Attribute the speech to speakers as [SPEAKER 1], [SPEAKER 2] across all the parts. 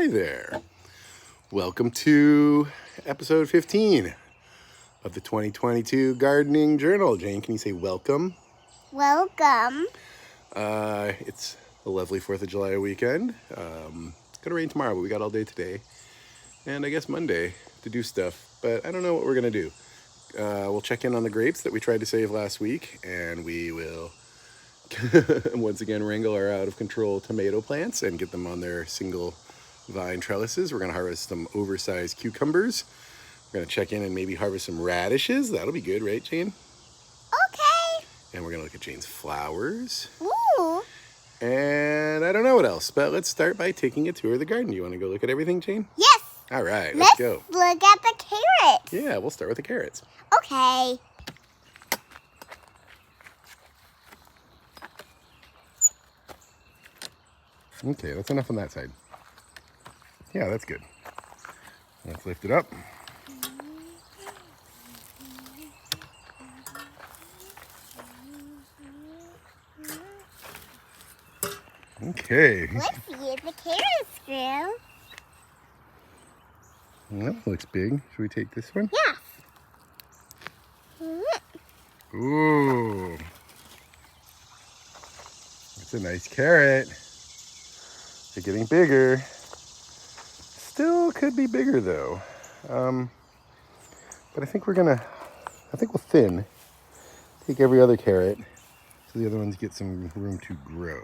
[SPEAKER 1] Hi there. Welcome to episode 15 of the 2022 Gardening Journal. Jane, can you say welcome?
[SPEAKER 2] Welcome.
[SPEAKER 1] It's a lovely 4th of July weekend. It's going to rain tomorrow, but we got all day today. And I guess Monday to do stuff, but I don't know what we're going to do. We'll check in on the grapes that we tried to save last week, and we will once again wrangle our out-of-control tomato plants and get them on their single vine trellises. We're going to harvest some oversized cucumbers. We're going to check in and maybe harvest some radishes. That'll be good, right, Jane?
[SPEAKER 2] Okay.
[SPEAKER 1] And we're going to look at Jane's flowers.
[SPEAKER 2] Ooh.
[SPEAKER 1] And I don't know what else, but let's start by taking a tour of the garden. You want to go look at everything, Jane?
[SPEAKER 2] Yes.
[SPEAKER 1] All right, let's go.
[SPEAKER 2] Look at the carrots.
[SPEAKER 1] Yeah, we'll start with the carrots.
[SPEAKER 2] Okay.
[SPEAKER 1] Okay, that's enough on that side. Yeah, that's good. Let's lift it up. Okay.
[SPEAKER 2] Let's see if the carrots grew.
[SPEAKER 1] That looks big. Should we take this one?
[SPEAKER 2] Yeah.
[SPEAKER 1] Ooh. It's a nice carrot. They're getting bigger. Still could be bigger though. But I think we'll thin. Take every other carrot so the other ones get some room to grow.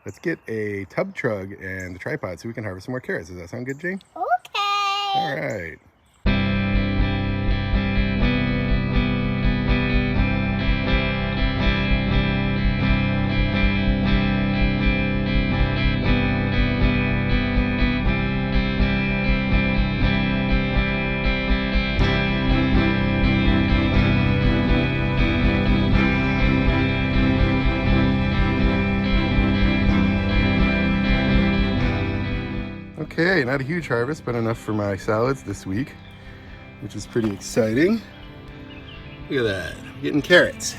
[SPEAKER 1] Let's get a tub trug and the tripod so we can harvest some more carrots. Does that sound good, Jane?
[SPEAKER 2] Okay.
[SPEAKER 1] All right. Okay, not a huge harvest, but enough for my salads this week, which is pretty exciting. Look at that, we're getting carrots.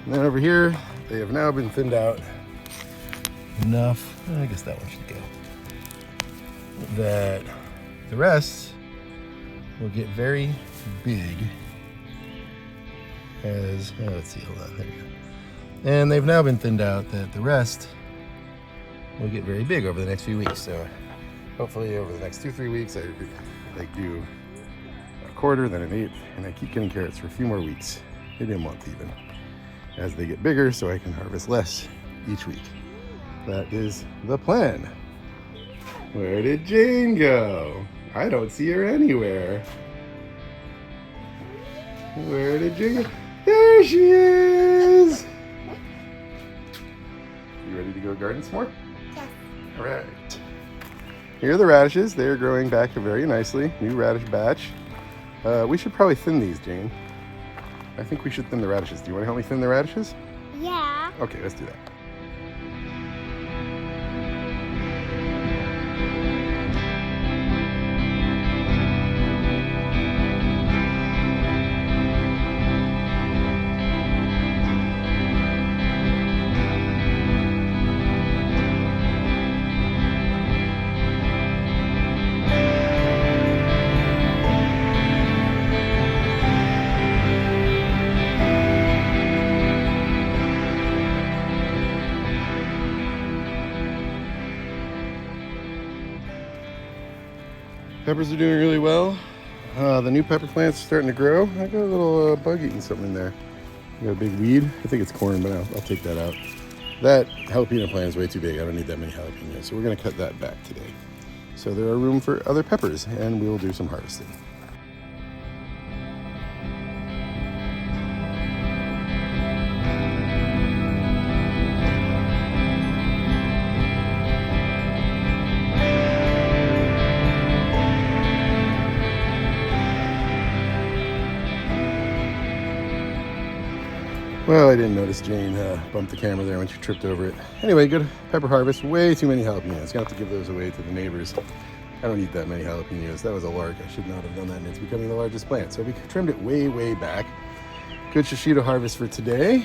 [SPEAKER 1] And then over here, they have now been thinned out enough, I guess that one should go, that the rest will get very big as, let's see, hold on, there you go. And they've now been thinned out that the rest will get very big over the next few weeks. So hopefully over the next 2-3 weeks, I do a quarter, then an eighth, and I keep getting carrots for a few more weeks, maybe a month even, as they get bigger so I can harvest less each week. That is the plan. Where did Jane go? I don't see her anywhere. Where did Jane go? There she is! You ready to go garden some more?
[SPEAKER 2] Yes.
[SPEAKER 1] All right. Here are the radishes. They are growing back very nicely. New radish batch. We should probably thin these, Jane. I think we should thin the radishes. Do you want to help me thin the radishes?
[SPEAKER 2] Yeah.
[SPEAKER 1] Okay, let's do that. Peppers are doing really well. The new pepper plant's starting to grow. I got a little bug eating something in there. I got a big weed. I think it's corn, but I'll take that out. That jalapeno plant is way too big. I don't need that many jalapenos, so we're going to cut that back today. So there are room for other peppers, and we will do some harvesting. Well, I didn't notice Jane bumped the camera there when she tripped over it. Anyway, good pepper harvest. Way too many jalapenos. Gonna have to give those away to the neighbors. I don't eat that many jalapenos. That was a lark. I should not have done that, and it's becoming the largest plant. So we trimmed it way, way back. Good shishito harvest for today.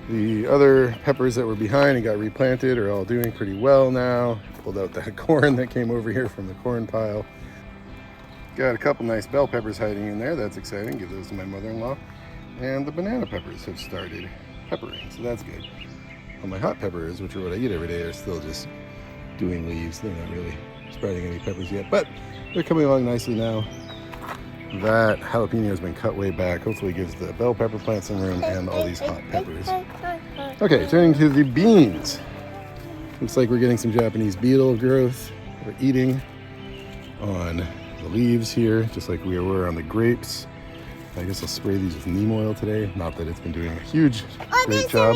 [SPEAKER 1] The other peppers that were behind and got replanted are all doing pretty well now. Pulled out that corn that came over here from the corn pile. Got a couple nice bell peppers hiding in there. That's exciting. Give those to my mother-in-law. And the banana peppers have started peppering, so that's good. Well, my hot peppers, which are what I eat every day, are still just doing leaves. They're not really sprouting any peppers yet, but they're coming along nicely now. That jalapeno has been cut way back. Hopefully gives the bell pepper plants some room and all these hot peppers. Okay, turning to the beans. Looks like we're getting some Japanese beetle growth. We're eating on the leaves here, just like we were on the grapes. I guess I'll spray these with neem oil today. Not that it's been doing a huge, great job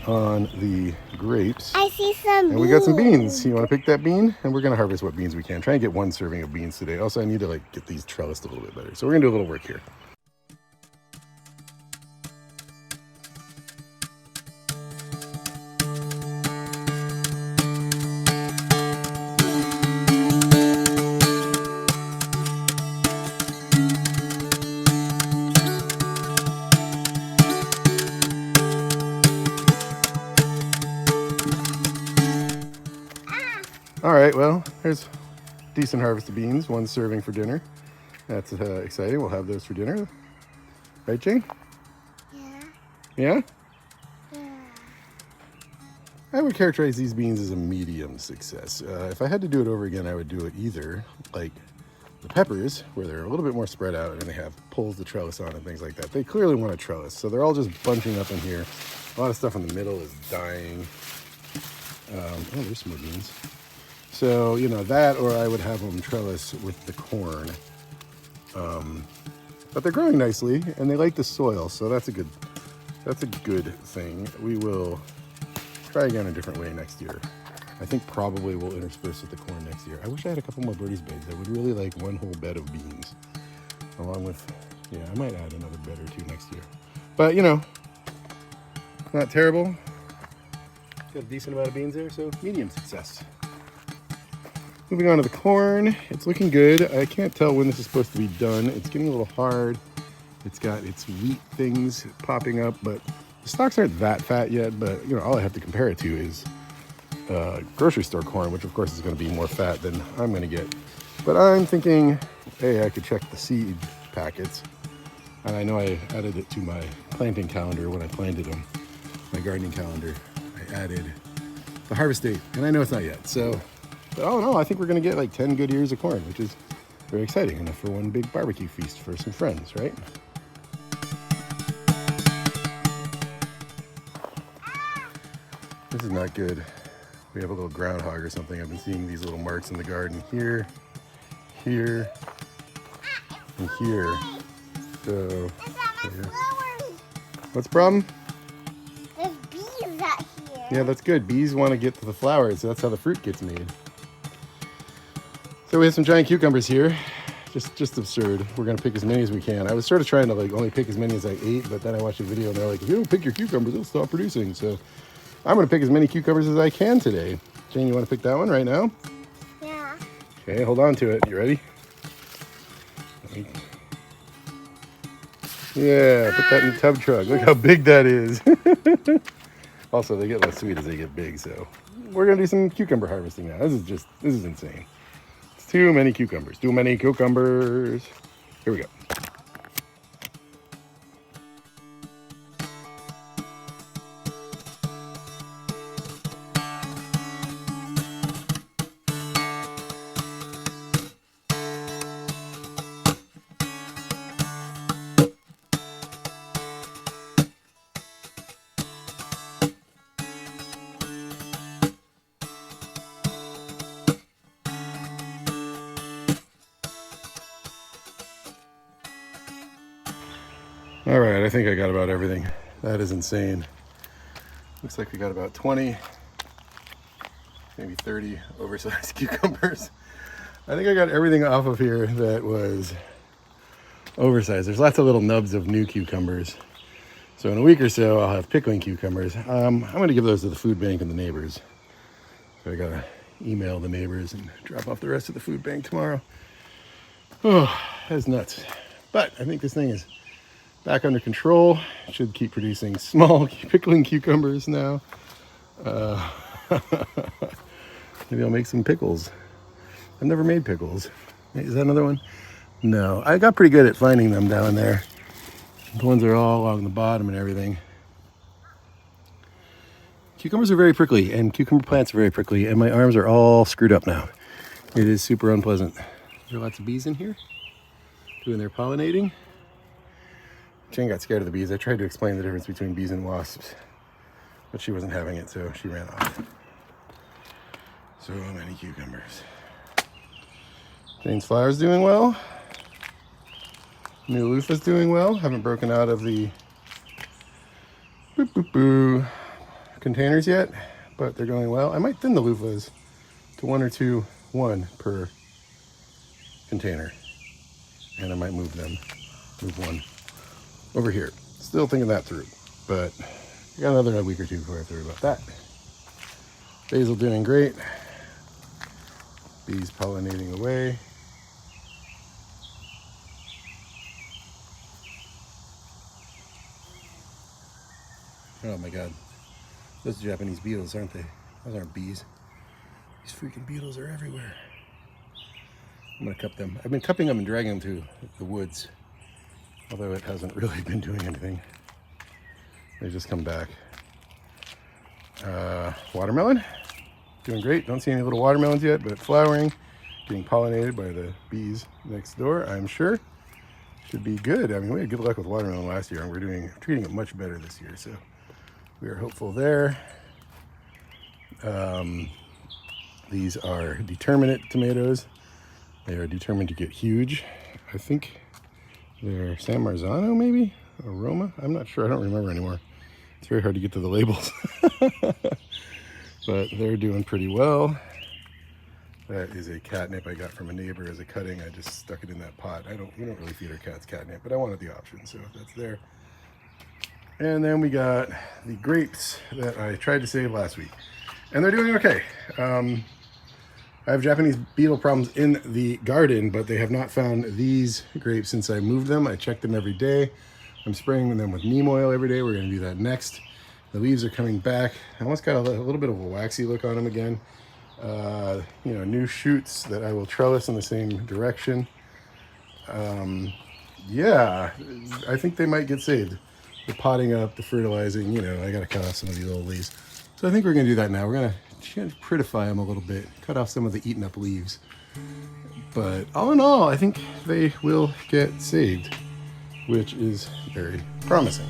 [SPEAKER 1] on the grapes.
[SPEAKER 2] I see some beans.
[SPEAKER 1] And we got some beans. You want to pick that bean? And we're going to harvest what beans we can. Try and get one serving of beans today. Also, I need to get these trellised a little bit better. So we're going to do a little work here. All right, well, there's a decent harvest of beans, one serving for dinner. That's exciting. We'll have those for dinner. Right, Jane?
[SPEAKER 2] Yeah.
[SPEAKER 1] Yeah?
[SPEAKER 2] Yeah.
[SPEAKER 1] I would characterize these beans as a medium success. If I had to do it over again, I would do it either like the peppers, where they're a little bit more spread out and they have poles to trellis on and things like that. They clearly want a trellis, so they're all just bunching up in here. A lot of stuff in the middle is dying. Oh, there's some more beans. So, you know, that, or I would have them trellis with the corn. But they're growing nicely and they like the soil, so that's a good thing. We will try again a different way next year. I think probably we'll intersperse with the corn next year. I wish I had a couple more birdies beds. I would really like one whole bed of beans, along with, yeah, I might add another bed or two next year. But, you know, not terrible. Got a decent amount of beans there, so medium success. Moving on to the corn, it's looking good. I can't tell when this is supposed to be done. It's getting a little hard. It's got its wheat things popping up, but the stalks aren't that fat yet. But you know, all I have to compare it to is grocery store corn, which of course is going to be more fat than I'm going to get. But I'm thinking, hey, I could check the seed packets. And I know I added it to my planting calendar when I planted them, my gardening calendar. I added the harvest date, and I know it's not yet. So. But oh no, I think we're going to get like 10 good years of corn, which is very exciting, enough for one big barbecue feast for some friends, right? This is not good. We have a little groundhog or something. I've been seeing these little marks in the garden here, here, and here. So, yeah. What's the problem?
[SPEAKER 2] There's bees out here.
[SPEAKER 1] Yeah, that's good. Bees want to get to the flowers, so that's how the fruit gets made. So we have some giant cucumbers here, just absurd. We're gonna pick as many as we can. I was sort of trying to only pick as many as I ate, but then I watched a video and they're like, if you don't pick your cucumbers, they'll stop producing. So I'm gonna pick as many cucumbers as I can today. Jane, you wanna pick that one right now?
[SPEAKER 2] Yeah.
[SPEAKER 1] Okay, hold on to it. You ready? Yeah, put that in the tub truck. Look how big that is. Also, they get less sweet as they get big, so we're gonna do some cucumber harvesting now. This is insane. It's too many cucumbers. Too many cucumbers. Here we go. All right, I think I got about everything. That is insane. Looks like we got about 20, maybe 30 oversized cucumbers. I think I got everything off of here that was oversized. There's lots of little nubs of new cucumbers. So in a week or so, I'll have pickling cucumbers. I'm gonna give those to the food bank and the neighbors. So I gotta email the neighbors and drop off the rest of the food bank tomorrow. Oh, that's nuts. But I think this thing is back under control. Should keep producing small pickling cucumbers now. Maybe I'll make some pickles. I've never made pickles. Is that another one? No, I got pretty good at finding them down there. The ones that are all along the bottom and everything. Cucumbers are very prickly, and cucumber plants are very prickly, and my arms are all screwed up now. It is super unpleasant. There are lots of bees in here doing their pollinating. Jane got scared of the bees. I tried to explain the difference between bees and wasps, but she wasn't having it, so she ran off. So many cucumbers. Jane's flower's doing well. New loofah's doing well. Haven't broken out of the containers yet, but they're going well. I might thin the loofahs to 1 or 2, 1 per container, and I might move one over here. Still thinking that through, but I got another week or two before I have to worry about that. Basil doing great. Bees pollinating away. Oh my god. Those are Japanese beetles, aren't they? Those aren't bees. These freaking beetles are everywhere. I'm gonna cup them. I've been cupping them and dragging them to the woods, although it hasn't really been doing anything. They just come back. Watermelon, doing great. Don't see any little watermelons yet, but flowering, getting pollinated by the bees next door, I'm sure. Should be good. I mean, we had good luck with watermelon last year, and we're treating it much better this year, so we are hopeful there. These are determinate tomatoes. They are determined to get huge. I think they're San Marzano, maybe? Aroma? I'm not sure. I don't remember anymore. It's very hard to get to the labels. But they're doing pretty well. That is a catnip I got from a neighbor as a cutting. I just stuck it in that pot. We don't really feed our cats catnip, but I wanted the option, so that's there. And then we got the grapes that I tried to save last week, and they're doing okay. I have Japanese beetle problems in the garden, but they have not found these grapes since I moved them. I check them every day. I'm spraying them with neem oil every day. We're going to do that next. The leaves are coming back. I almost got a little bit of a waxy look on them again. New shoots that I will trellis in the same direction. Yeah, I think they might get saved. The potting up, the fertilizing, I got to cut off some of these old leaves. So I think we're going to do that now. We're going to prettify them a little bit, cut off some of the eaten up leaves. But all in all, I think they will get saved, which is very promising.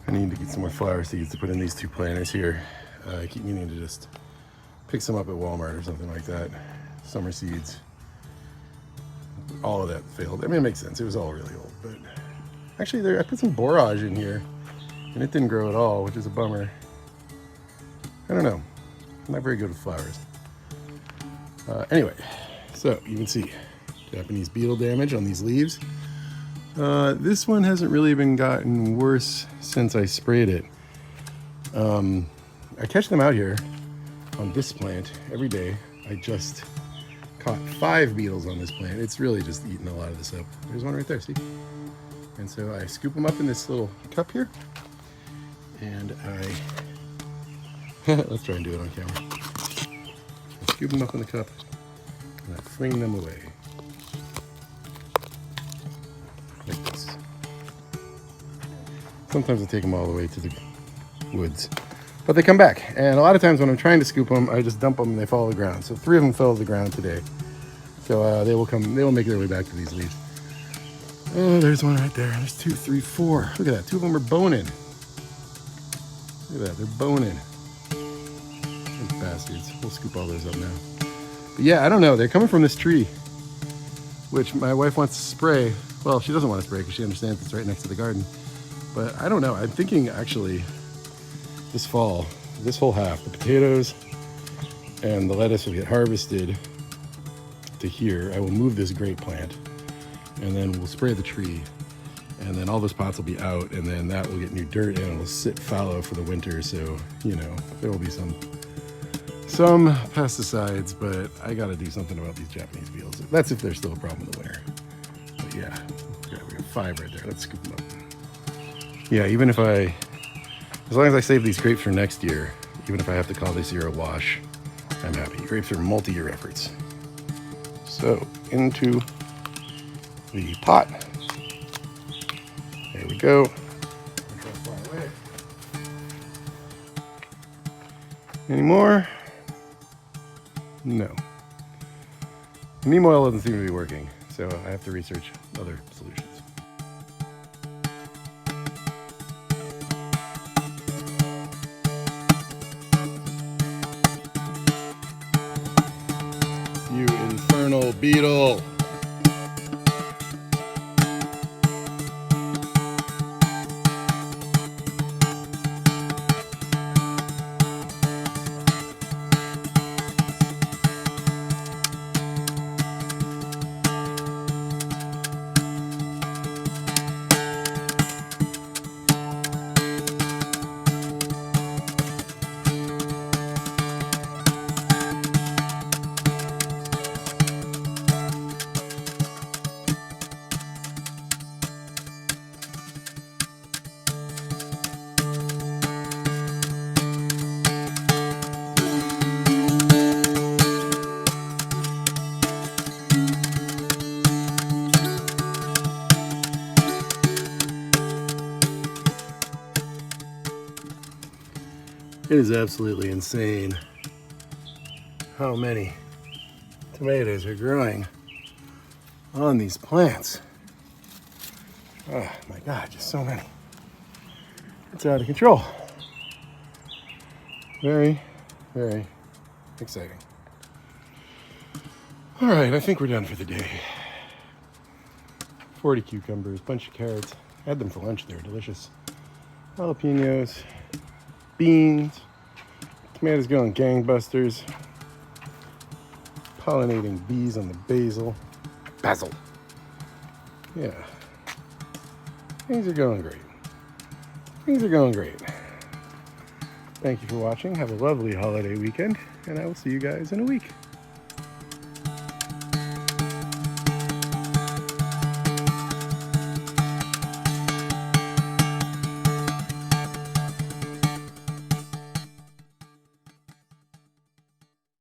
[SPEAKER 1] I need to get some more flower seeds to put in these 2 planters here. I keep meaning to just pick some up at Walmart or something like that. Summer seeds. All of that failed. I mean, it makes sense. It was all really old, but actually I put some borage in here and it didn't grow at all, which is a bummer. I don't know. I'm not very good with flowers. Anyway, so you can see Japanese beetle damage on these leaves. This one hasn't really been gotten worse since I sprayed it. I catch them out here on this plant every day. I just caught 5 beetles on this plant. It's really just eating a lot of this up. There's one right there, see? And so I scoop them up in this little cup here, and let's try and do it on camera. I scoop them up in the cup, and I fling them away. Like this. Sometimes I take them all the way to the woods, but they come back. And a lot of times when I'm trying to scoop them, I just dump them and they fall to the ground. So 3 of them fell to the ground today. So they will make their way back to these leaves. Oh, there's one right there. There's 2, 3, 4. Look at that. 2 of them are boning. Look at that. They're boning. Those bastards. We'll scoop all those up now. But yeah, I don't know. They're coming from this tree, which my wife wants to spray. Well, she doesn't want to spray because she understands it's right next to the garden. But I don't know. I'm thinking actually this fall, this whole half, the potatoes and the lettuce will get harvested to here, I will move this grape plant, and then we'll spray the tree, and then all those pots will be out, and then that will get new dirt and it will sit fallow for the winter. So, you know, there will be some pesticides, but I got to do something about these Japanese beetles. That's if there's still a problem in the winter. But yeah, we got 5 right there. Let's scoop them up. Yeah, even if as long as I save these grapes for next year, even if I have to call this year a wash, I'm happy. Grapes are multi-year efforts. So into the pot. There we go. Any more? No. Neem oil doesn't seem to be working, so I have to research other solutions. You infernal beetle! It is absolutely insane how many tomatoes are growing on these plants. Oh my God, just so many. It's out of control. Very, very exciting. All right, I think we're done for the day. 40 cucumbers, bunch of carrots. I had them for lunch, they were delicious. Jalapenos, beans, tomatoes going gangbusters, pollinating bees on the basil. Yeah, things are going great. Thank you for watching. Have a lovely holiday weekend, and I will see you guys in a week.